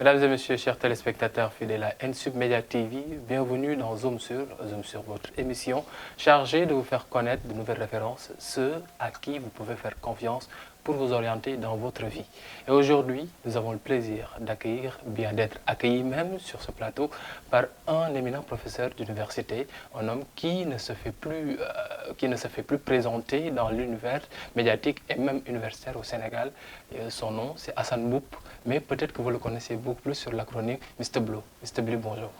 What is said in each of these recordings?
Mesdames et messieurs, chers téléspectateurs fidèles à NSUB Media TV, bienvenue dans Zoom sur, votre émission chargée de vous faire connaître de nouvelles références, ceux à qui vous pouvez faire confiance pour vous orienter dans votre vie. Et aujourd'hui, nous avons le plaisir d'accueillir, bien d'être accueillis même sur ce plateau par un éminent professeur d'université, un homme qui ne se fait plus présenter dans l'univers médiatique et même universitaire au Sénégal. Son nom, c'est Hassan Mboup, mais peut-être que vous le connaissez beaucoup plus sur l'acronyme Mr. Blue. Mr. Blue, bonjour.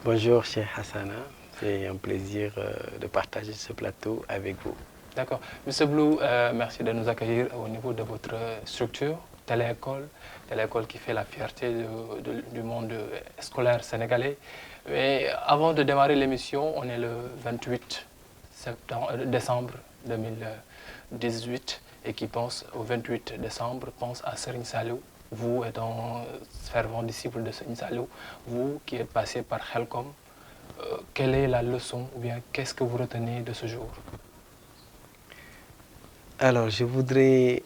Bonjour, cher Hassana. C'est un plaisir de partager ce plateau avec vous. D'accord. Mr. Blue, merci de nous accueillir au niveau de votre structure, Téléécole qui fait la fierté du monde scolaire sénégalais. Mais avant de démarrer l'émission, on est le 28 décembre 2018 et qui pense au 28 décembre pense à Serigne Saliou. Vous étant fervent disciple de Serigne Saliou, vous qui êtes passé par Khelcom, quelle est la leçon ou bien qu'est-ce que vous retenez de ce jour? Alors, je voudrais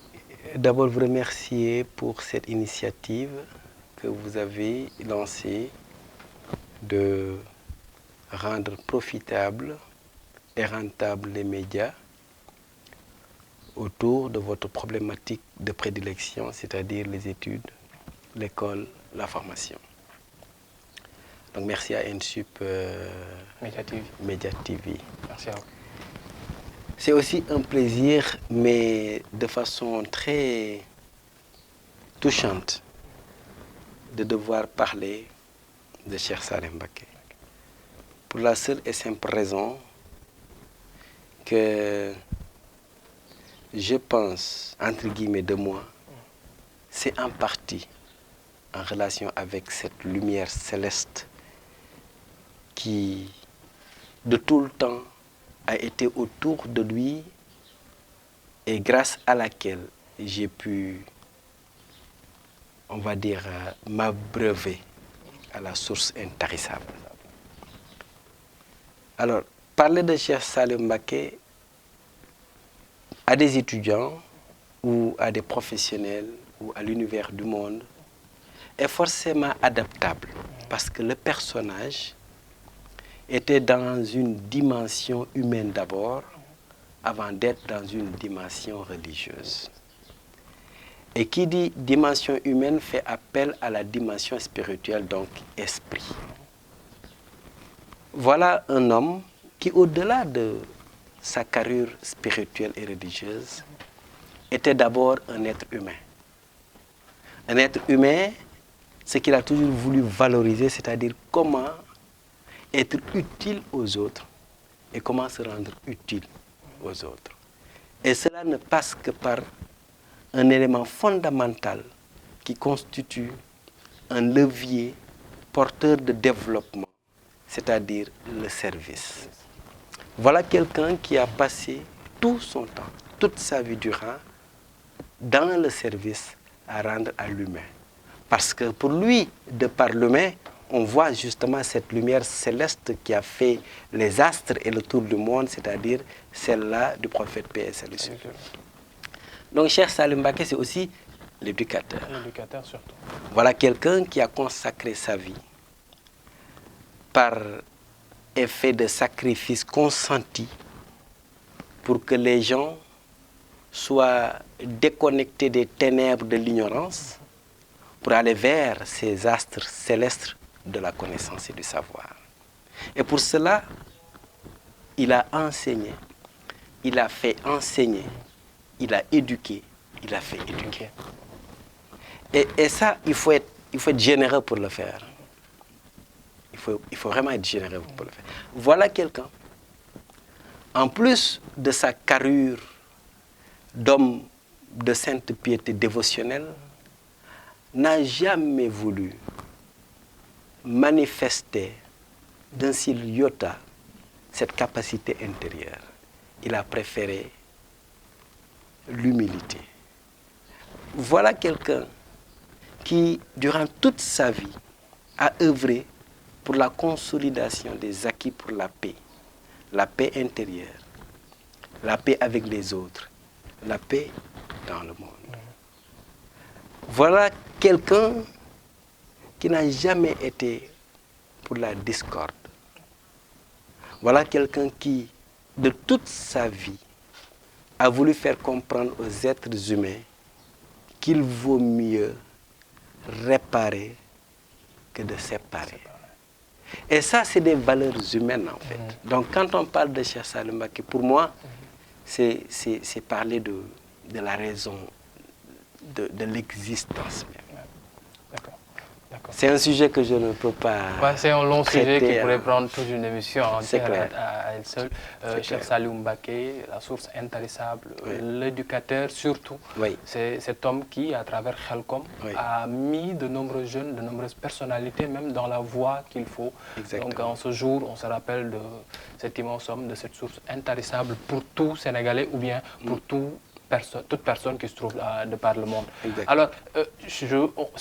d'abord vous remercier pour cette initiative que vous avez lancée de rendre profitables et rentables les médias autour de votre problématique de prédilection, c'est-à-dire les études, l'école, la formation. Donc, merci à NSUB Media TV. Merci à vous. C'est aussi un plaisir, mais de façon très touchante, de devoir parler de Cheikh Salim Mbacké. Pour la seule et simple raison que je pense, entre guillemets, de moi, c'est en partie en relation avec cette lumière céleste qui, de tout le temps, a été autour de lui et grâce à laquelle j'ai pu, on va dire, m'abreuver à la source intarissable. Alors, parler de Cheikh Salim Mbacké à des étudiants ou à des professionnels ou à l'univers du monde est forcément adaptable parce que le personnage était dans une dimension humaine d'abord, avant d'être dans une dimension religieuse. Et qui dit dimension humaine fait appel à la dimension spirituelle, donc esprit. Voilà un homme qui, au-delà de sa carrure spirituelle et religieuse, était d'abord un être humain. Un être humain, ce qu'il a toujours voulu valoriser, c'est-à-dire comment être utile aux autres et comment se rendre utile aux autres. Et cela ne passe que par un élément fondamental qui constitue un levier porteur de développement, c'est-à-dire le service. Voilà quelqu'un qui a passé tout son temps, toute sa vie durant, dans le service à rendre à l'humain. Parce que pour lui, de par l'humain, on voit justement cette lumière céleste qui a fait les astres et le tour du monde, c'est-à-dire celle-là du prophète paix et salut. Donc, Cheikh Salim Mbacké, c'est aussi l'éducateur. L'éducateur surtout. Voilà quelqu'un qui a consacré sa vie par effet de sacrifice consenti pour que les gens soient déconnectés des ténèbres de l'ignorance pour aller vers ces astres célestes de la connaissance et du savoir. Et pour cela, il a enseigné, il a fait enseigner, il a éduqué, il a fait éduquer. Et ça, il faut être généreux pour le faire. Il faut vraiment être généreux pour le faire. Voilà quelqu'un, en plus de sa carrure d'homme de sainte piété dévotionnelle, n'a jamais voulu manifester d'un style iota cette capacité intérieure. Il a préféré l'humilité. Voilà quelqu'un qui, durant toute sa vie, a œuvré pour la consolidation des acquis pour la paix intérieure, la paix avec les autres, la paix dans le monde. Voilà quelqu'un qui n'a jamais été pour la discorde. Voilà quelqu'un qui, de toute sa vie, a voulu faire comprendre aux êtres humains qu'il vaut mieux réparer que de séparer. Et ça, c'est des valeurs humaines, en fait. Donc, quand on parle de Cheikh Salim Mbacké, pour moi, c'est parler de la raison, de l'existence même. D'accord. C'est un sujet que je ne peux pas c'est un long sujet qui pourrait hein. prendre toute une émission entière à elle seule. Cheikh Salim Mbacké, la source intarissable, l'éducateur surtout. C'est cet homme qui, à travers Khelcom, a mis de nombreux jeunes, de nombreuses personnalités, même dans la voie qu'il faut. Donc en ce jour, on se rappelle de cet immense homme, de cette source intarissable pour tout Sénégalais ou bien pour toute personne qui se trouve de par le monde. Alors,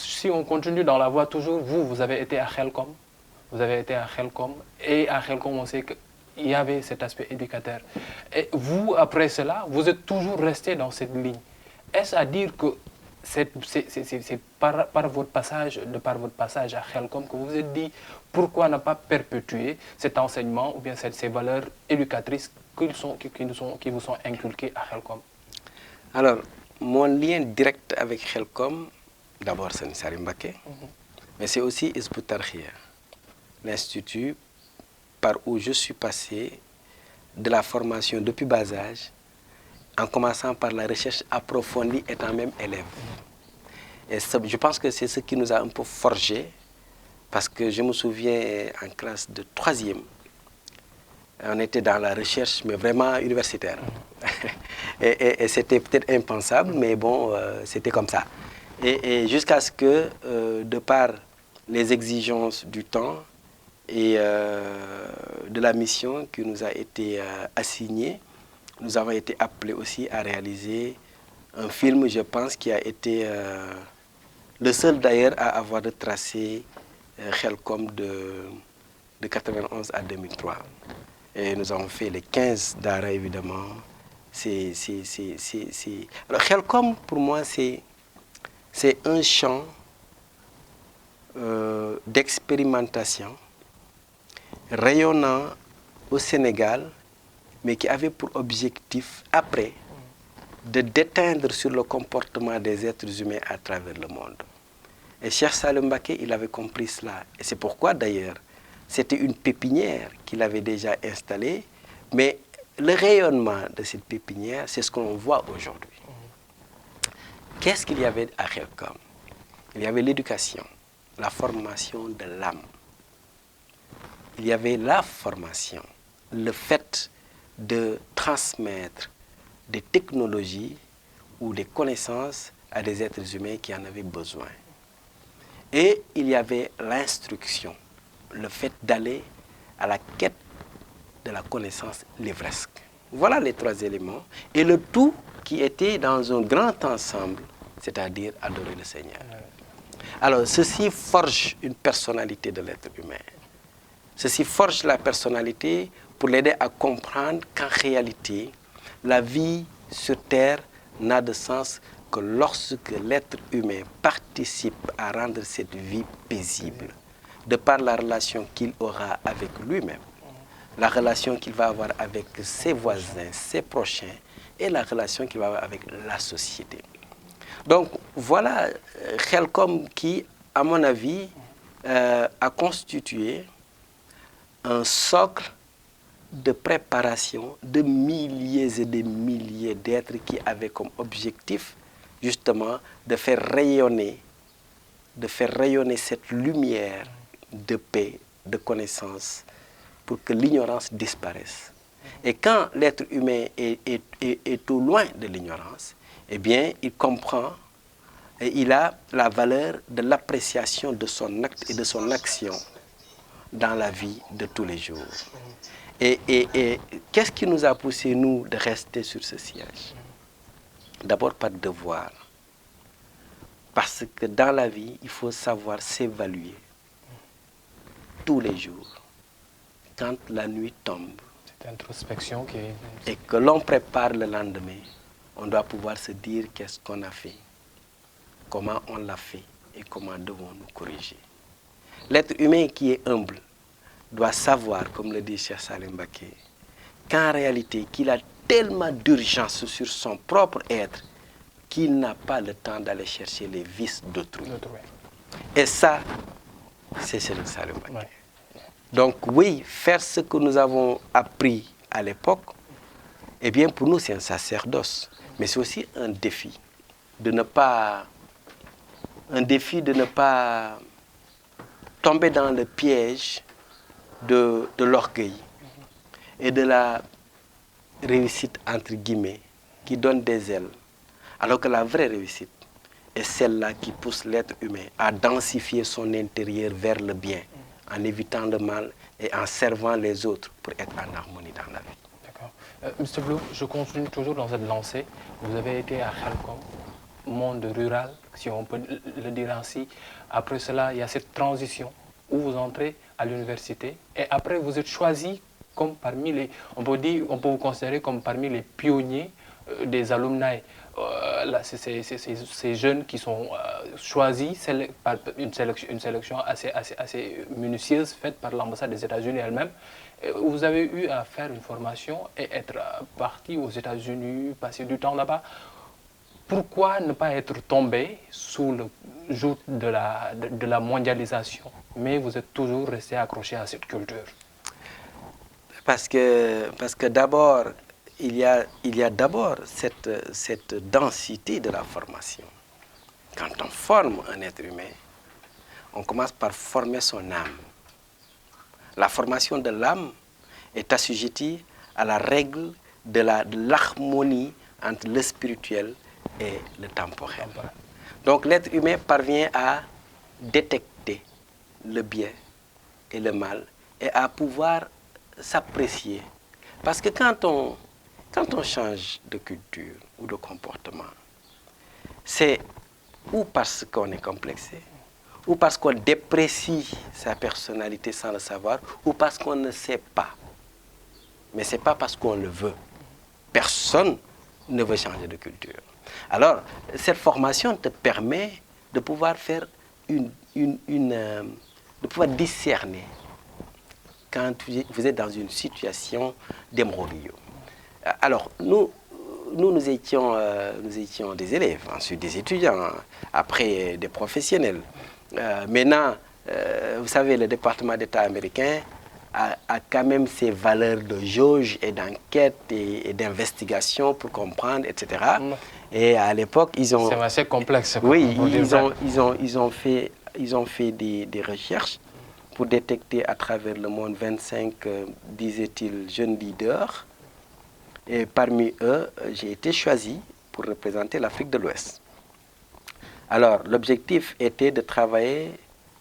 si on continue dans la voie toujours, vous avez été à Khelcom, et à Khelcom, on sait qu'il y avait cet aspect éducateur. Et vous, après cela, vous êtes toujours resté dans cette ligne. Est-ce à dire que c'est par votre passage à Khelcom que vous vous êtes dit pourquoi ne pas perpétuer cet enseignement ou bien ces valeurs éducatrices qui vous sont inculquées à Khelcom? Alors, mon lien direct avec Khelcom, d'abord c'est Salim Mbacké, mais c'est aussi Hizbut Tarqiyyah, l'institut par où je suis passé de la formation depuis bas âge, en commençant par la recherche approfondie étant même élève. Et je pense que c'est ce qui nous a un peu forgé, parce que je me souviens en classe de 3e, on était dans la recherche, mais vraiment universitaire. Et c'était peut-être impensable, mais bon, c'était comme ça. Et jusqu'à ce que, de par les exigences du temps et de la mission qui nous a été assignée, nous avons été appelés aussi à réaliser un film, je pense, qui a été le seul d'ailleurs à avoir retracé Khelcom de 91 à 2003. Et nous avons fait les 15 Dara, évidemment. Alors, Khelcom, pour moi, c'est un champ d'expérimentation rayonnant au Sénégal, mais qui avait pour objectif, après, de déteindre sur le comportement des êtres humains à travers le monde. Et Cheikh Salim Mbacké, il avait compris cela. Et c'est pourquoi, d'ailleurs, c'était une pépinière qu'il avait déjà installée, mais le rayonnement de cette pépinière, c'est ce qu'on voit aujourd'hui. Qu'est-ce qu'il y avait à Khelcom? Il y avait l'éducation, la formation de l'âme. Il y avait la formation, le fait de transmettre des technologies ou des connaissances à des êtres humains qui en avaient besoin. Et il y avait l'instruction, le fait d'aller à la quête de la connaissance livresque. Voilà les 3 éléments. Et le tout qui était dans un grand ensemble, c'est-à-dire adorer le Seigneur. Alors, ceci forge une personnalité de l'être humain. Ceci forge la personnalité pour l'aider à comprendre qu'en réalité, la vie sur Terre n'a de sens que lorsque l'être humain participe à rendre cette vie paisible, de par la relation qu'il aura avec lui-même, la relation qu'il va avoir avec ses voisins, ses prochains, et la relation qu'il va avoir avec la société. Donc voilà Khelcom qui, à mon avis, a constitué un socle de préparation de milliers et de milliers d'êtres qui avaient comme objectif justement de faire rayonner cette lumière de paix, de connaissance, pour que l'ignorance disparaisse. Et quand l'être humain est au loin de l'ignorance, eh bien, il comprend et il a la valeur de l'appréciation de son acte et de son action dans la vie de tous les jours. Et qu'est-ce qui nous a poussé, nous, de rester sur ce siège? D'abord par devoir. Parce que dans la vie, il faut savoir s'évaluer tous les jours. Quand la nuit tombe, cette introspection qui est... et que l'on prépare le lendemain, on doit pouvoir se dire qu'est-ce qu'on a fait, comment on l'a fait et comment devons-nous corriger. L'être humain qui est humble doit savoir, comme le dit Cheikh Salim Mbacké, qu'en réalité, qu'il a tellement d'urgence sur son propre être qu'il n'a pas le temps d'aller chercher les vices d'autrui. Et ça, c'est Cheikh Salim Mbacké. Ouais. Donc oui, faire ce que nous avons appris à l'époque, eh bien pour nous c'est un sacerdoce, mais c'est aussi un défi de ne pas tomber dans le piège de l'orgueil et de la réussite entre guillemets qui donne des ailes, alors que la vraie réussite est celle-là qui pousse l'être humain à densifier son intérieur vers le bien, en évitant le mal et en servant les autres pour être en harmonie dans la vie. D'accord. Mr. Blue, je continue toujours dans cette lancée. Vous avez été à Khelcom, monde rural, si on peut le dire ainsi. Après cela, il y a cette transition où vous entrez à l'université et après vous êtes choisi comme parmi les, on peut vous considérer comme parmi les pionniers des alumni. Ces jeunes qui sont choisis par une sélection assez minutieuse faite par l'ambassade des États-Unis elle-même. Vous avez eu à faire une formation et être parti aux États-Unis, passer du temps là-bas. Pourquoi ne pas être tombé sous le joug de la mondialisation, mais vous êtes toujours resté accroché à cette culture? Parce que d'abord, il y a d'abord cette densité de la formation. Quand on forme un être humain, on commence par former son âme. La formation de l'âme est assujettie à la règle de l'harmonie entre le spirituel et le temporel. Donc l'être humain parvient à détecter le bien et le mal et à pouvoir s'apprécier. Parce que quand on change de culture ou de comportement, c'est ou parce qu'on est complexé, ou parce qu'on déprécie sa personnalité sans le savoir, ou parce qu'on ne sait pas. Mais ce n'est pas parce qu'on le veut. Personne ne veut changer de culture. Alors, cette formation te permet de pouvoir faire de pouvoir discerner quand vous êtes dans une situation d'imbroglio. Alors, nous étions des élèves, ensuite des étudiants, après des professionnels. Maintenant, vous savez, le département d'État américain a quand même ses valeurs de jauge et d'enquête et d'investigation pour comprendre, etc. Et à l'époque, ils ont... C'est assez complexe. Oui, ils ont fait des recherches pour détecter à travers le monde 25, disait-il, jeunes leaders. Et parmi eux, j'ai été choisi pour représenter l'Afrique de l'Ouest. Alors, l'objectif était de travailler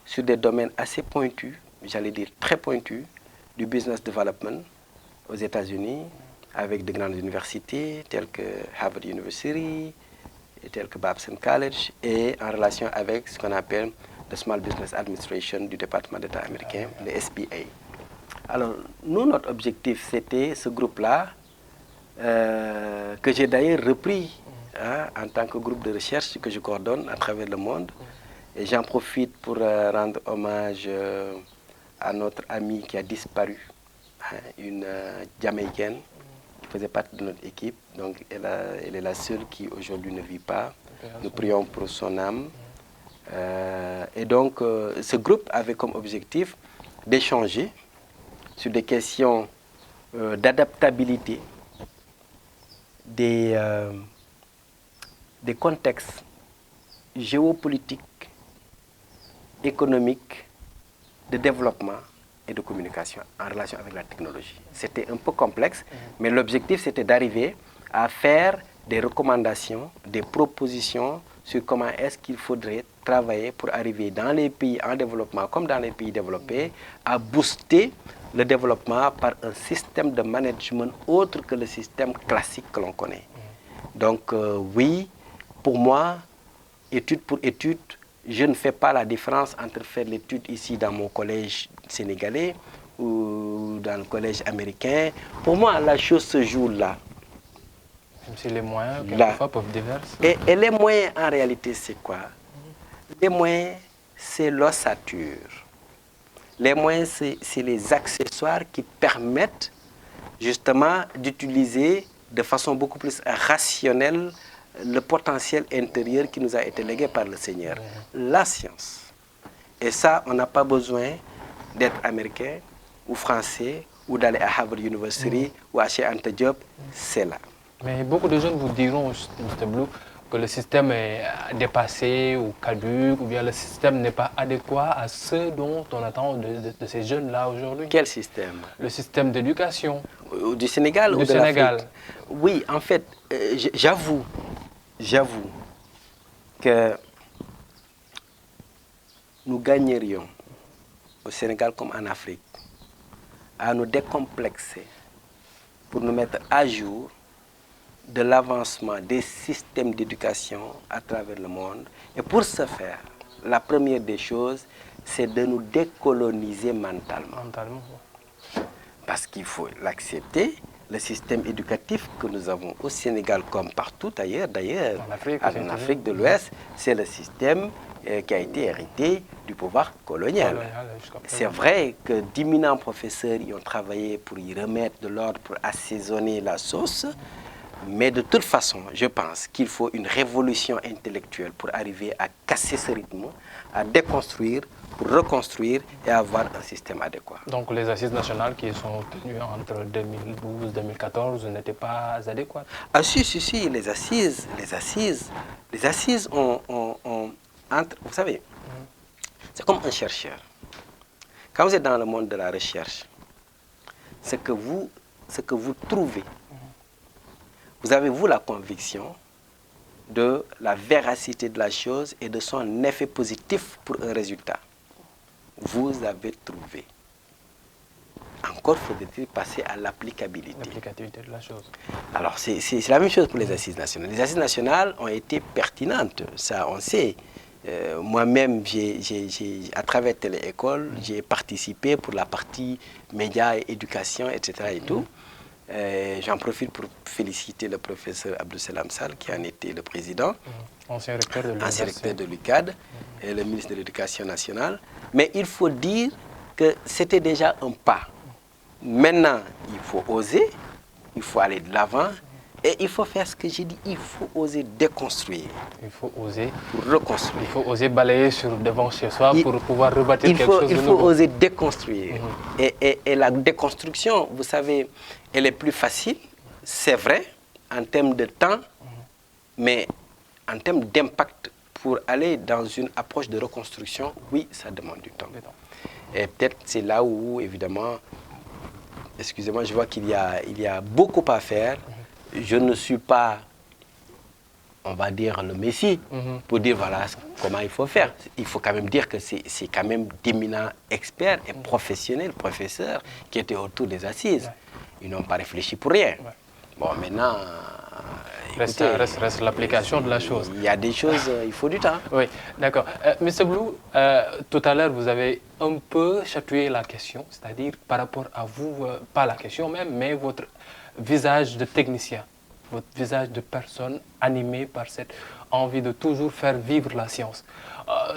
sur des domaines assez pointus, j'allais dire très pointus, du business development aux États-Unis, avec de grandes universités telles que Harvard University, et telles que Babson College, et en relation avec ce qu'on appelle le Small Business Administration du département d'État américain, le SBA. Alors, nous, notre objectif, c'était ce groupe-là, que j'ai d'ailleurs repris en tant que groupe de recherche que je coordonne à travers le monde. Et j'en profite pour rendre hommage à notre amie qui a disparu, une Jamaïcaine qui faisait partie de notre équipe. Donc elle est la seule qui aujourd'hui ne vit pas. Nous prions pour son âme. Et donc ce groupe avait comme objectif d'échanger sur des questions d'adaptabilité des contextes géopolitiques, économiques, de développement et de communication en relation avec la technologie. C'était un peu complexe, mais l'objectif c'était d'arriver à faire des recommandations, des propositions sur comment est-ce qu'il faudrait travailler pour arriver dans les pays en développement comme dans les pays développés à booster le développement par un système de management autre que le système classique que l'on connaît. Donc oui, pour moi, étude pour étude, je ne fais pas la différence entre faire l'étude ici dans mon collège sénégalais ou dans le collège américain. Pour moi, la chose se joue là. Même si les moyens, quelquefois, peuvent diverser. Et les moyens, en réalité, c'est quoi? Les moyens, c'est l'ossature Les moyens, c'est les accessoires qui permettent justement d'utiliser de façon beaucoup plus rationnelle le potentiel intérieur qui nous a été légué par le Seigneur. La science. Et ça, on n'a pas besoin d'être américain ou français ou d'aller à Harvard University ou à chez Anta Diop. C'est là. Mais beaucoup de jeunes vous diront, Mr. Blue, que le système est dépassé ou caduc, ou bien le système n'est pas adéquat à ce dont on attend de ces jeunes-là aujourd'hui. Quel système? Le système d'éducation. Du Sénégal ou de l'Afrique? Oui, en fait, j'avoue que nous gagnerions, au Sénégal comme en Afrique, à nous décomplexer pour nous mettre à jour de l'avancement des systèmes d'éducation à travers le monde. Et pour ce faire, la première des choses, c'est de nous décoloniser mentalement. Parce qu'il faut l'accepter, le système éducatif que nous avons au Sénégal comme partout ailleurs, d'ailleurs, en Afrique de l'Ouest, c'est le système qui a été hérité du pouvoir colonial. C'est vrai que d'éminents professeurs y ont travaillé pour y remettre de l'ordre, pour assaisonner la sauce, mais de toute façon, je pense qu'il faut une révolution intellectuelle pour arriver à casser ce rythme, à déconstruire, pour reconstruire et avoir un système adéquat. Donc les assises nationales qui sont tenues entre 2012 et 2014 n'étaient pas adéquates? Ah si, les assises ont vous savez, c'est comme un chercheur. Quand vous êtes dans le monde de la recherche, ce que vous trouvez, vous avez, vous, la conviction de la véracité de la chose et de son effet positif pour un résultat. Vous avez trouvé. Encore faudrait-il passer à l'applicabilité. L'applicabilité de la chose. Alors, c'est la même chose pour les assises nationales. Les assises nationales ont été pertinentes, ça on sait. Moi-même, à travers Télé-École, j'ai participé pour la partie médias et éducation, etc. et tout. J'en profite pour féliciter le professeur Abdou Salam Sall, qui en était le président, ancien recteur de l'UCAD, et le ministre de l'Éducation nationale. Mais il faut dire que c'était déjà un pas. Maintenant, il faut oser, il faut aller de l'avant, et il faut faire ce que j'ai dit, il faut oser déconstruire. Il faut oser pour reconstruire. Il faut oser balayer devant chez soi pour pouvoir rebâtir quelque chose de nouveau. Il faut oser déconstruire. Et la déconstruction, vous savez, elle est plus facile, c'est vrai, en termes de temps, mais en termes d'impact, pour aller dans une approche de reconstruction, oui, ça demande du temps. Et peut-être c'est là où, évidemment, excusez-moi, je vois qu'il y a beaucoup à faire. Je ne suis pas, on va dire, le Messie pour dire voilà comment il faut faire. Il faut quand même dire que c'est quand même d'éminents experts et professionnels, professeurs, qui étaient autour des assises. Ils n'ont pas réfléchi pour rien. Bon, maintenant, reste l'application de la chose. Il y a des choses, il faut du temps. Oui, d'accord. Mr. Blue, tout à l'heure, vous avez un peu chatouillé la question, c'est-à-dire par rapport à vous, pas la question même, mais votre visage de technicien, votre visage de personne animée par cette envie de toujours faire vivre la science.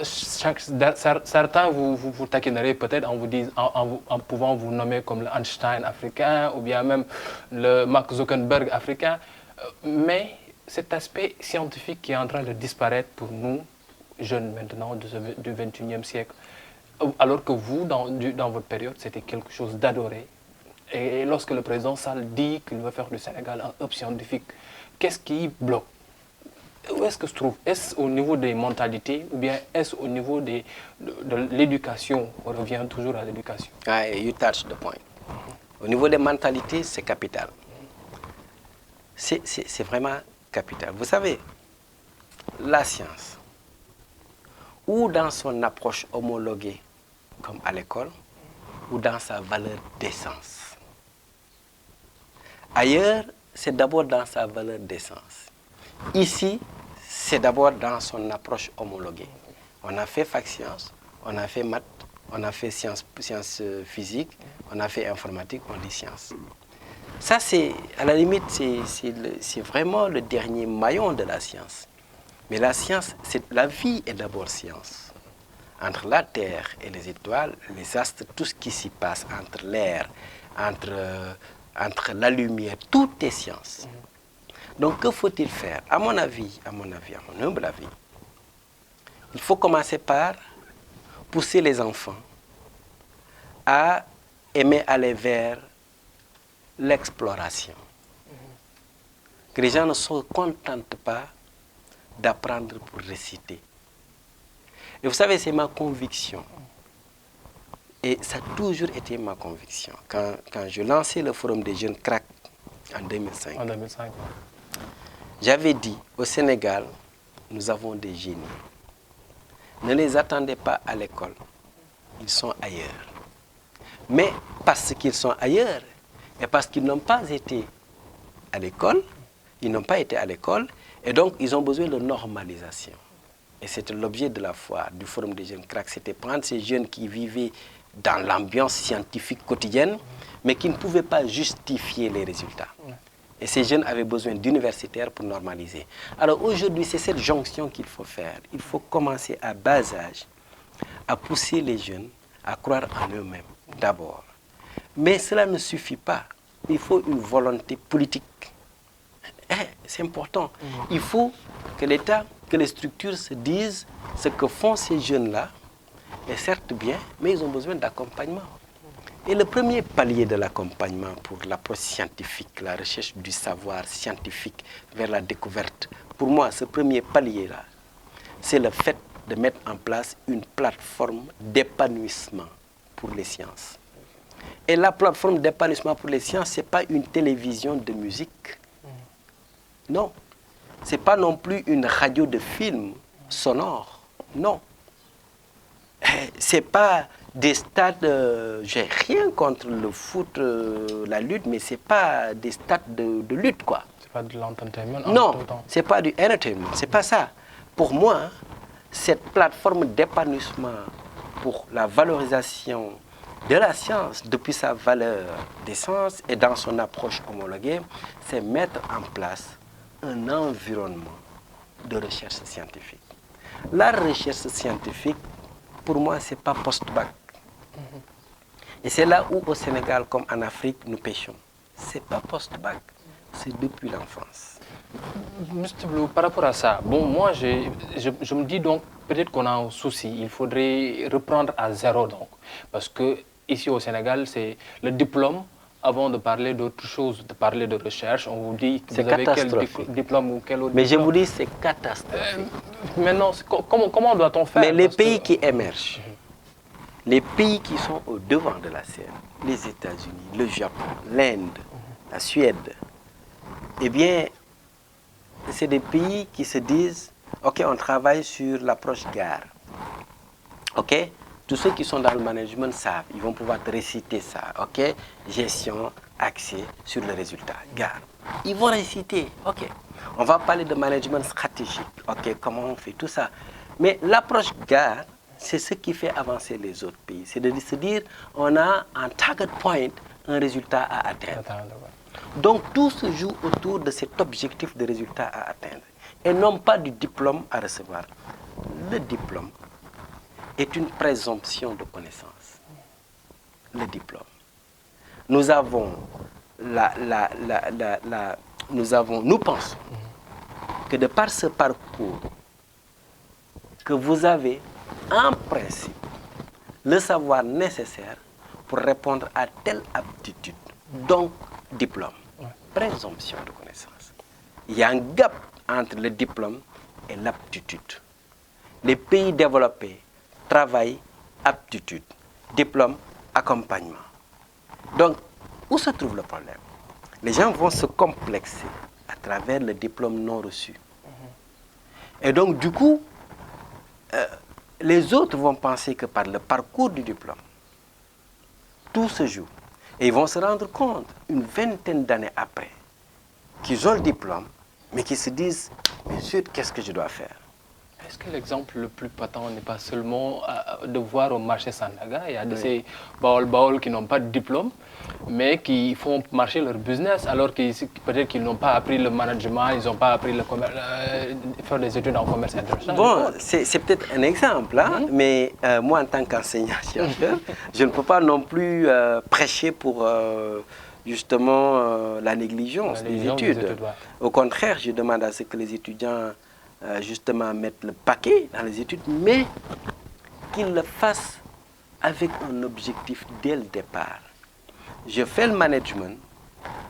Certains vous taquineraient peut-être en pouvant vous nommer comme le Einstein africain ou bien même le Mark Zuckerberg africain. Mais cet aspect scientifique qui est en train de disparaître pour nous, jeunes maintenant du 21e siècle, alors que vous, dans votre période, c'était quelque chose d'adoré. Et lorsque le président Sall dit qu'il veut faire du Sénégal un hub scientifique, qu'est-ce qui bloque? Où est-ce que se trouve? Est-ce au niveau des mentalités ou bien est-ce au niveau de l'éducation? On revient toujours à l'éducation. You touch the point. Au niveau des mentalités, c'est capital. C'est vraiment capital. Vous savez, la science, ou dans son approche homologuée, comme à l'école, ou dans sa valeur d'essence. Ailleurs, c'est d'abord dans sa valeur d'essence. Ici, c'est d'abord dans son approche homologuée. On a fait fac sciences, on a fait maths, on a fait sciences physiques, on a fait informatique, on dit sciences. Ça, c'est, à la limite, c'est vraiment le dernier maillon de la science. Mais la science, la vie est d'abord science. entre la Terre et les étoiles, les astres, tout ce qui s'y passe, entre l'air, entre la lumière, tout est science. Donc, que faut-il faire? À mon avis, à mon humble avis, il faut commencer par pousser les enfants à aimer aller vers l'exploration. Que les gens ne se contentent pas d'apprendre pour réciter. Et vous savez, c'est ma conviction. Et ça a toujours été ma conviction. Quand je lançais le Forum des jeunes CRAC en 2005, j'avais dit, au Sénégal, nous avons des génies. Ne les attendez pas à l'école. Ils sont ailleurs. Mais parce qu'ils sont ailleurs, et parce qu'ils n'ont pas été à l'école, et donc ils ont besoin de normalisation. Et c'était l'objet de la foire, du Forum des jeunes CRAC. C'était prendre ces jeunes qui vivaient dans l'ambiance scientifique quotidienne, mais qui ne pouvaient pas justifier les résultats. Et ces jeunes avaient besoin d'universitaires pour normaliser. Alors aujourd'hui, c'est cette jonction qu'il faut faire. Il faut commencer à bas âge à pousser les jeunes à croire en eux-mêmes, d'abord. Mais cela ne suffit pas. Il faut une volonté politique. C'est important. Il faut que l'État, que les structures se disent ce que font ces jeunes-là est certes bien, mais ils ont besoin d'accompagnement. Et le premier palier de l'accompagnement pour l'approche scientifique, la recherche du savoir scientifique vers la découverte, pour moi, ce premier palier-là, c'est le fait de mettre en place une plateforme d'épanouissement pour les sciences. Et la plateforme d'épanouissement pour les sciences, ce n'est pas une télévision de musique. Non. Ce n'est pas non plus une radio de film sonore. Non. Ce n'est pas des stades, j'ai rien contre le foot, la lutte, mais ce n'est pas des stades de lutte, quoi. C'est pas de l'entertainment. Non, ce n'est pas du entertainment, c'est pas ça. Pour moi, cette plateforme d'épanouissement pour la valorisation de la science, depuis sa valeur d'essence et dans son approche homologuée, c'est mettre en place un environnement de recherche scientifique. La recherche scientifique, pour moi, ce n'est pas post-bac. Et c'est là où, au Sénégal, comme en Afrique, nous pêchons. Ce n'est pas post-bac, c'est depuis l'enfance. Mr. Blue, par rapport à ça, bon, moi, je me dis donc, peut-être qu'on a un souci. Il faudrait reprendre à zéro, donc. Parce que ici au Sénégal, c'est le diplôme. Avant de parler d'autre chose, de parler de recherche, on vous dit que vous avez quel diplôme ou quel autre. Mais je vous dis, c'est catastrophique. Maintenant, comment doit-on faire? Mais les pays qui émergent, les pays qui sont au devant de la scène, les États-Unis, le Japon, l'Inde, la Suède, eh bien, c'est des pays qui se disent, OK, on travaille sur l'approche gare. OK? Tous ceux qui sont dans le management savent, ils vont pouvoir te réciter ça, ok? Gestion, accès sur le résultat, gare. Ils vont réciter, ok. On va parler de management stratégique, ok, comment on fait tout ça. Mais l'approche gare, c'est ce qui fait avancer les autres pays. C'est de se dire, on a un target point, un résultat à atteindre. Donc tout se joue autour de cet objectif de résultat à atteindre. Et non pas du diplôme à recevoir. Le diplôme est une présomption de connaissance. Le diplôme. Nous avons nous pensons que de par ce parcours, que vous avez en principe le savoir nécessaire pour répondre à telle aptitude. Donc, diplôme. Présomption de connaissance. Il y a un gap entre le diplôme et l'aptitude. Les pays développés travail, aptitude, diplôme, accompagnement. Donc, où se trouve le problème? Les gens vont se complexer à travers le diplôme non reçu. Et donc, du coup, les autres vont penser que par le parcours du diplôme, tout se joue. Et ils vont se rendre compte, une vingtaine d'années après, qu'ils ont le diplôme, mais qu'ils se disent, mais zut, qu'est-ce que je dois faire? Est-ce que l'exemple le plus patent n'est pas seulement de voir au marché Sandaga, il y a de ces baol qui n'ont pas de diplôme, mais qui font marcher leur business, alors que peut-être qu'ils n'ont pas appris le management, ils n'ont pas appris faire des études en commerce international. Bon, c'est peut-être un exemple, hein, mais moi, en tant qu'enseignant-chercheur, je ne peux pas non plus prêcher pour justement la négligence des études. Au contraire, je demande à ce que les étudiants justement mettent le paquet dans les études, mais qu'ils le fassent avec un objectif dès le départ. Je fais le management,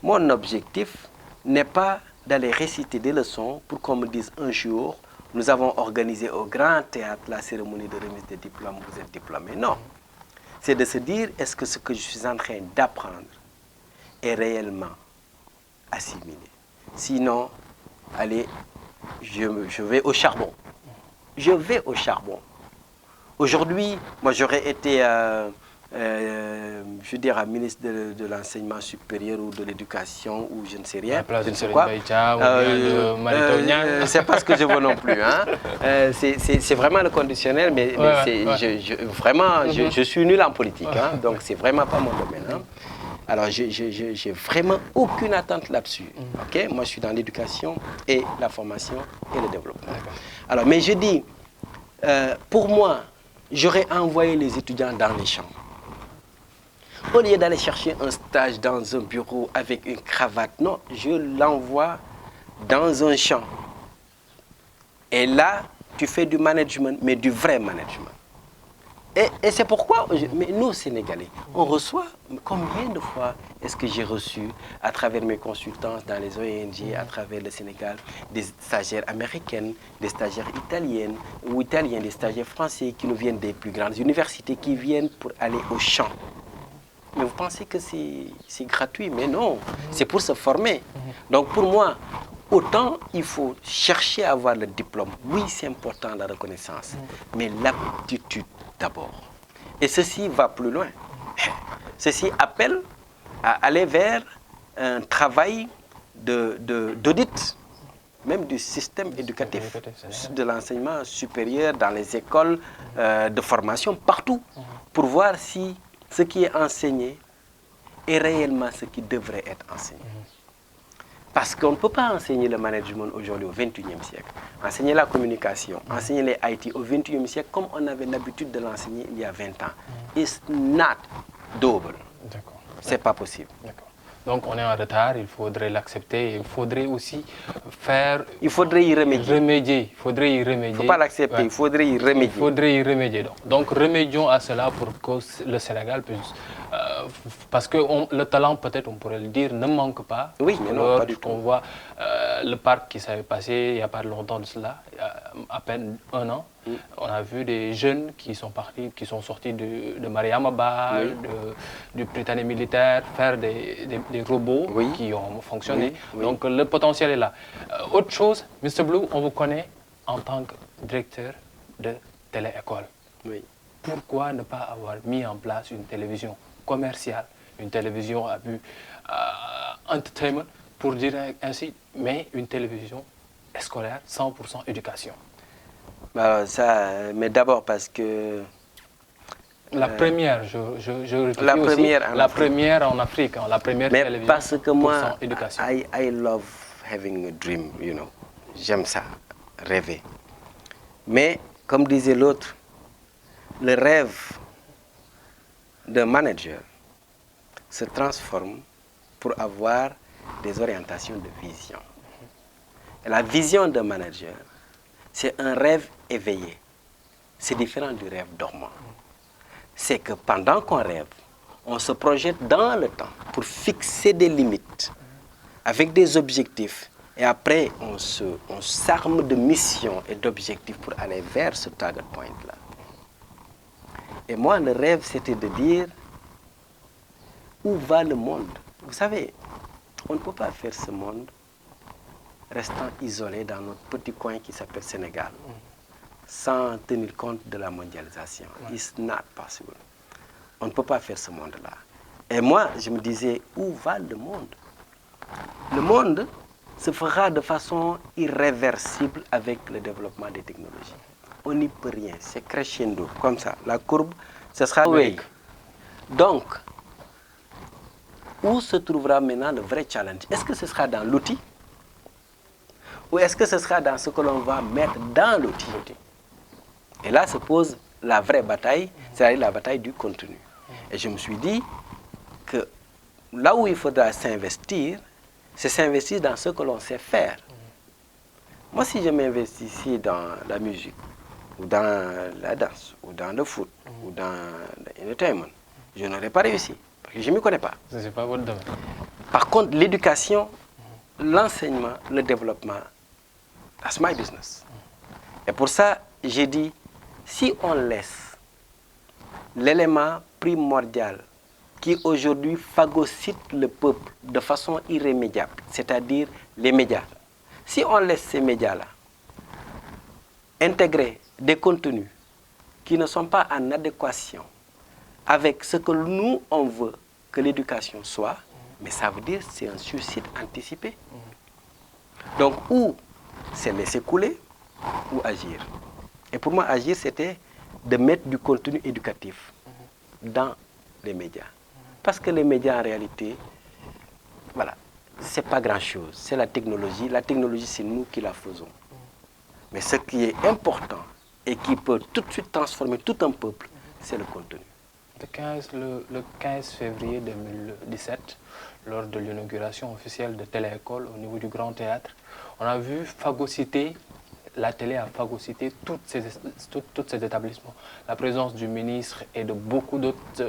mon objectif n'est pas d'aller réciter des leçons pour qu'on me dise un jour, nous avons organisé au Grand Théâtre la cérémonie de remise des diplômes, vous êtes diplômé. Non. C'est de se dire, est-ce que ce que je suis en train d'apprendre est réellement assimilé? Sinon, allez, je vais au charbon. Je vais au charbon. Aujourd'hui, moi j'aurais été, je dirais, ministre de l'enseignement supérieur ou de l'éducation ou je ne sais rien. Je ne sais quoi. C'est pas ce que je veux non plus. Hein. C'est vraiment le conditionnel, mais vraiment, je suis nul en politique. Hein, donc c'est vraiment pas mon domaine. Hein. Alors, j'ai vraiment aucune attente là-dessus. Okay? Moi, je suis dans l'éducation et la formation et le développement. Alors, mais je dis, pour moi, j'aurais envoyé les étudiants dans les champs. Au lieu d'aller chercher un stage dans un bureau avec une cravate, non, je l'envoie dans un champ. Et là, tu fais du management, mais du vrai management. Et c'est pourquoi, mais nous, Sénégalais, on reçoit, combien de fois est-ce que j'ai reçu, à travers mes consultances dans les ONG, à travers le Sénégal, des stagiaires américaines, des stagiaires italiennes ou italiens, des stagiaires français qui nous viennent des plus grandes universités, qui viennent pour aller au champ. Mais vous pensez que c'est gratuit, mais non, c'est pour se former. Donc pour moi, autant il faut chercher à avoir le diplôme. Oui, c'est important la reconnaissance, mais l'aptitude d'abord. Et ceci va plus loin. Ceci appelle à aller vers un travail d'audit, même du système éducatif, de l'enseignement supérieur, dans les écoles de formation, partout, pour voir si ce qui est enseigné est réellement ce qui devrait être enseigné. Parce qu'on ne peut pas enseigner le management aujourd'hui au XXIe siècle. Enseigner la communication, enseigner les IT au XXIe siècle comme on avait l'habitude de l'enseigner il y a 20 ans. It's not doable. C'est pas possible. Donc on est en retard, il faudrait l'accepter. Il faudrait aussi faire... Il faudrait y remédier. Il faudrait y remédier. Il ne faut pas l'accepter, il faudrait y remédier. Il faudrait y remédier. Donc remédions à cela pour que le Sénégal puisse... parce que le talent, peut-être on pourrait le dire, ne manque pas. Oui, mais non, pas du tout. On voit le parc qui s'est passé il n'y a pas longtemps de cela, il y a à peine un an. On a vu des jeunes qui sont partis, qui sont sortis de Mariamaba, du Britannique militaire, faire des robots qui ont fonctionné. Donc le potentiel est là. Autre chose, Mr. Blue, on vous connaît en tant que directeur de télé-école. Pourquoi ne pas avoir mis en place une télévision commerciale, une télévision à but entertainment, pour dire ainsi, mais une télévision scolaire, 100% éducation? Alors ça, mais d'abord parce que... La première, la première en Afrique, la première mais télévision parce que moi, éducation. I love having a dream, you know. J'aime ça, rêver. Mais, comme disait l'autre, le rêve d'un manager se transforme pour avoir des orientations de vision. Et la vision d'un manager, c'est un rêve éveillé. C'est différent du rêve dormant. C'est que pendant qu'on rêve, on se projette dans le temps pour fixer des limites avec des objectifs. Et après, on s'arme de missions et d'objectifs pour aller vers ce target point-là. Et moi, le rêve, c'était de dire où va le monde. Vous savez, on ne peut pas faire ce monde restant isolé dans notre petit coin qui s'appelle Sénégal, sans tenir compte de la mondialisation. It's not possible. On ne peut pas faire ce monde-là. Et moi, je me disais, où va le monde? Le monde, se fera de façon irréversible avec le développement des technologies. On n'y peut rien, c'est crescendo, comme ça. La courbe, ce sera... Oui. Donc, où se trouvera maintenant le vrai challenge? Est-ce que ce sera dans l'outil? Ou est-ce que ce sera dans ce que l'on va mettre dans l'outil? Et là se pose la vraie bataille, c'est-à-dire la bataille du contenu. Et je me suis dit que là où il faudra s'investir, c'est s'investir dans ce que l'on sait faire. Moi, si je m'investis ici dans la musique, ou dans la danse, ou dans le foot, ou dans l'entertainment, je n'aurais pas réussi, parce que je ne m'y connais pas. Ce n'est pas votre domaine. Par contre, l'éducation, l'enseignement, le développement, that's my business. Et pour ça, j'ai dit, si on laisse l'élément primordial qui aujourd'hui phagocyte le peuple de façon irrémédiable, c'est-à-dire les médias. Si on laisse ces médias-là intégrer des contenus qui ne sont pas en adéquation avec ce que nous, on veut que l'éducation soit, mais ça veut dire que c'est un suicide anticipé. Donc, ou c'est laisser couler, ou agir. Et pour moi, agir, c'était de mettre du contenu éducatif dans les médias. Parce que les médias, en réalité, voilà, c'est pas grand-chose. C'est la technologie. La technologie, c'est nous qui la faisons. Mais ce qui est important et qui peut tout de suite transformer tout un peuple, c'est le contenu. Le 15 février 2017, lors de l'inauguration officielle de Téléécole au niveau du Grand Théâtre, on a vu phagocyter, la télé a phagocyté tous ces établissements. La présence du ministre et de beaucoup d'autres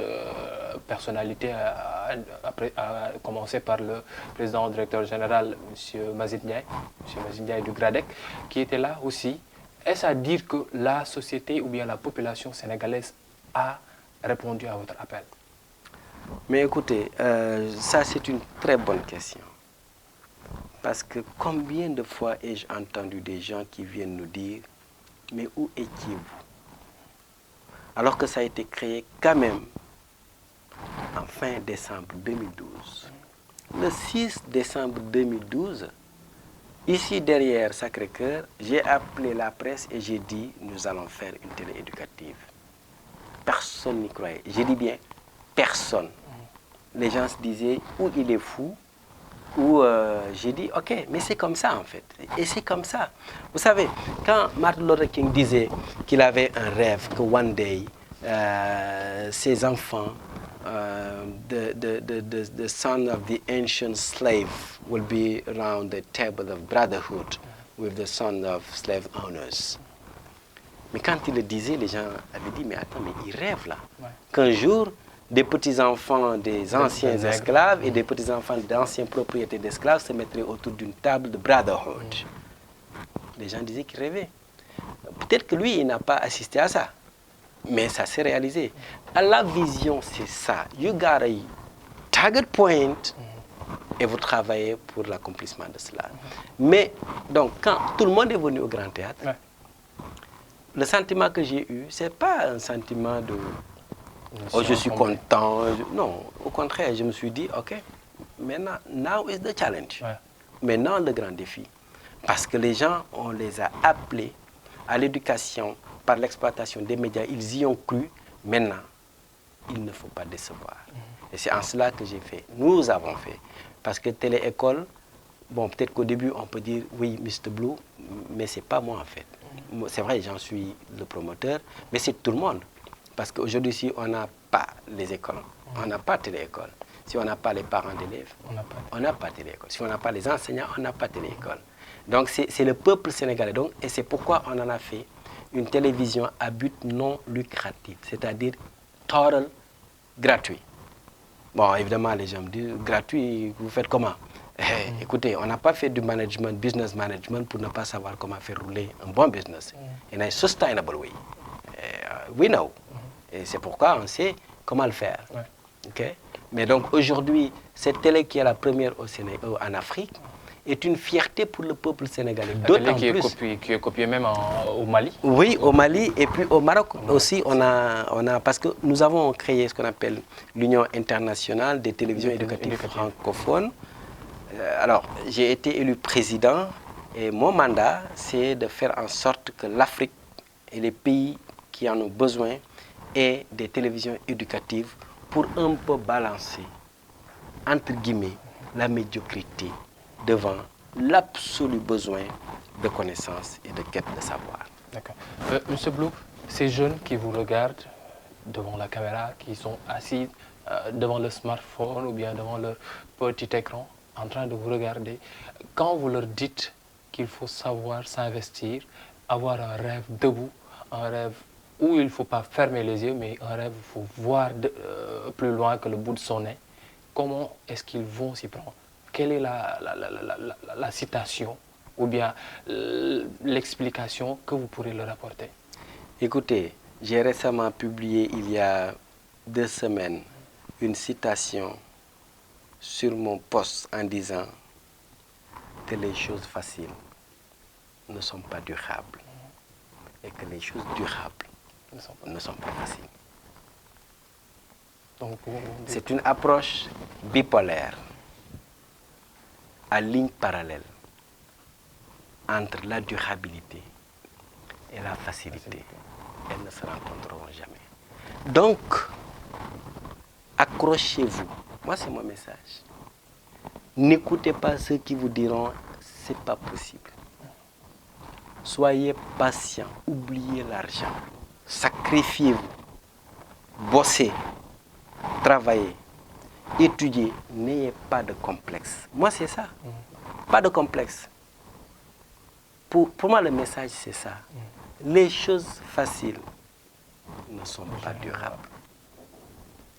personnalités, à commencer par le président directeur général, M. Mazid Ndiaye du GRADEC, qui était là aussi. Est-ce à dire que la société ou bien la population sénégalaise a répondu à votre appel? Mais écoutez, ça c'est une très bonne question. Parce que combien de fois ai-je entendu des gens qui viennent nous dire « Mais où étiez-vous » alors que ça a été créé quand même en fin décembre 2012. Le 6 décembre 2012, ici derrière Sacré-Cœur, j'ai appelé la presse et j'ai dit « Nous allons faire une télé éducative ». Personne n'y croyait. J'ai dit bien personne. Les gens se disaient « Ou il est fou ». Où j'ai dit, ok, mais c'est comme ça en fait. Et c'est comme ça. Vous savez, quand Martin Luther King disait qu'il avait un rêve, que one day, ses enfants, the son of the ancient slave will be around the table of brotherhood with the son of slave owners. Mais quand il le disait, les gens avaient dit, mais attends, mais il rêve là. Ouais. Qu'un jour, des petits-enfants des anciens esclaves et des petits-enfants d'anciens propriétaires d'esclaves se mettraient autour d'une table de brotherhood. Les gens disaient qu'il rêvait. Peut-être que lui, il n'a pas assisté à ça, mais ça s'est réalisé. La vision, c'est ça. You got a target point et vous travaillez pour l'accomplissement de cela. Mais, donc, quand tout le monde est venu au Grand Théâtre, le sentiment que j'ai eu, ce n'est pas un sentiment de... Oh, je suis content. Non, au contraire, je me suis dit, ok, maintenant, now is the challenge. Ouais. Maintenant, le grand défi. Parce que les gens, on les a appelés à l'éducation par l'exploitation des médias. Ils y ont cru. Maintenant, il ne faut pas décevoir. Et c'est en cela que j'ai fait. Nous avons fait. Parce que Téléécole, bon, peut-être qu'au début, on peut dire, oui, Mr. Blue, mais ce n'est pas moi, en fait. C'est vrai, j'en suis le promoteur, mais c'est tout le monde. Parce qu'aujourd'hui, si on n'a pas les écoles, on n'a pas Téléécole. Si on n'a pas les parents d'élèves, on n'a pas Téléécole. Si on n'a pas les enseignants, on n'a pas Téléécole. Donc, c'est le peuple sénégalais. Donc, et c'est pourquoi on en a fait une télévision à but non lucratif, c'est-à-dire total gratuit. Bon, évidemment, les gens me disent, gratuit, vous faites comment? Écoutez, on n'a pas fait du management, business management pour ne pas savoir comment faire rouler un bon business in a sustainable way. We know. Et c'est pourquoi on sait comment le faire. Ouais. Okay? Mais donc aujourd'hui, cette télé qui est la première en Afrique est une fierté pour le peuple sénégalais. D'autant plus qui est copiée même au Mali. Oui, au Mali et puis au Maroc aussi. On a, parce que nous avons créé ce qu'on appelle l'Union internationale des télévisions éducatives francophones. Alors, j'ai été élu président et mon mandat, c'est de faire en sorte que l'Afrique et les pays qui en ont besoin aient des télévisions éducatives pour un peu balancer, entre guillemets, la médiocrité devant l'absolu besoin de connaissances et de quête de savoir. D'accord. Monsieur Blue, ces jeunes qui vous regardent devant la caméra, qui sont assis devant le smartphone ou bien devant leur petit écran, en train de vous regarder, quand vous leur dites qu'il faut savoir s'investir, avoir un rêve debout, un rêve où il ne faut pas fermer les yeux, mais un rêve où il faut voir plus loin que le bout de son nez, comment est-ce qu'ils vont s'y prendre? Quelle est la citation ou bien l'explication que vous pourrez leur apporter? Écoutez, j'ai récemment publié il y a 2 semaines une citation sur mon post en disant que les choses faciles ne sont pas durables et que les choses durables ne sont pas faciles. C'est une approche bipolaire, à ligne parallèle, entre la durabilité et la facilité. Elles ne se rencontreront jamais. Donc, accrochez-vous. Moi, c'est mon message. N'écoutez pas ceux qui vous diront « c'est pas possible ». Soyez patient, oubliez l'argent, sacrifiez-vous, bossez, travaillez, étudiez, n'ayez pas de complexe. Moi, c'est ça. Pas de complexe. Pour moi, le message, c'est ça. Les choses faciles ne sont pas durables.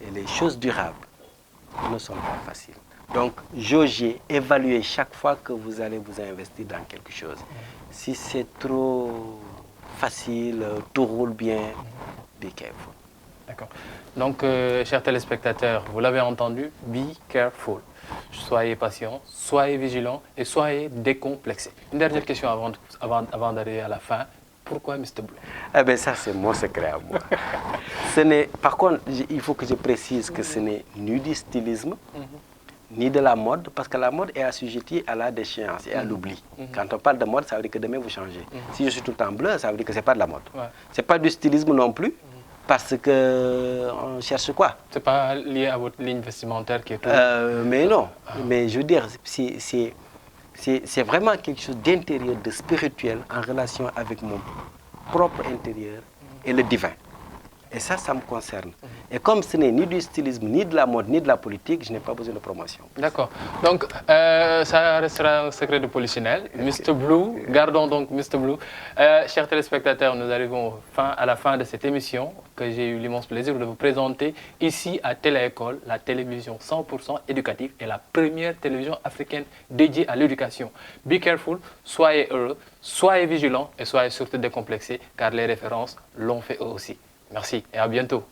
Et les choses durables ne sont pas faciles. Donc, jaugez, évaluez chaque fois que vous allez vous investir dans quelque chose. Si c'est trop facile, tout roule bien, be careful. D'accord. Donc, chers téléspectateurs, vous l'avez entendu, be careful. Soyez patient, soyez vigilants et soyez décomplexés. Une dernière question avant d'arriver à la fin. Pourquoi Mr. Blue? Eh bien, ça, c'est mon secret à moi. Par contre, il faut que je précise que ce n'est ni du stylisme, ni de la mode, parce que la mode est assujettie à la déchéance et à l'oubli. Quand on parle de mode, ça veut dire que demain vous changez. Si je suis tout le temps bleu, ça veut dire que ce n'est pas de la mode. Ouais. Ce n'est pas du stylisme non plus, parce qu'on cherche quoi? Ce n'est pas lié à votre ligne vestimentaire qui est tout... Mais non, mais je veux dire, c'est vraiment quelque chose d'intérieur, de spirituel, en relation avec mon propre intérieur et le divin. Et ça, ça me concerne. Et comme ce n'est ni du stylisme, ni de la mode, ni de la politique, je n'ai pas besoin de promotion. D'accord. Donc, ça restera un secret de polichinelle. Mr. Blue, gardons donc Mr. Blue. Chers téléspectateurs, nous arrivons à la fin de cette émission que j'ai eu l'immense plaisir de vous présenter ici à Téléécole, la télévision 100% éducative et la première télévision africaine dédiée à l'éducation. Be careful, soyez heureux, soyez vigilants et soyez surtout décomplexés car les références l'ont fait eux aussi. Merci et à bientôt.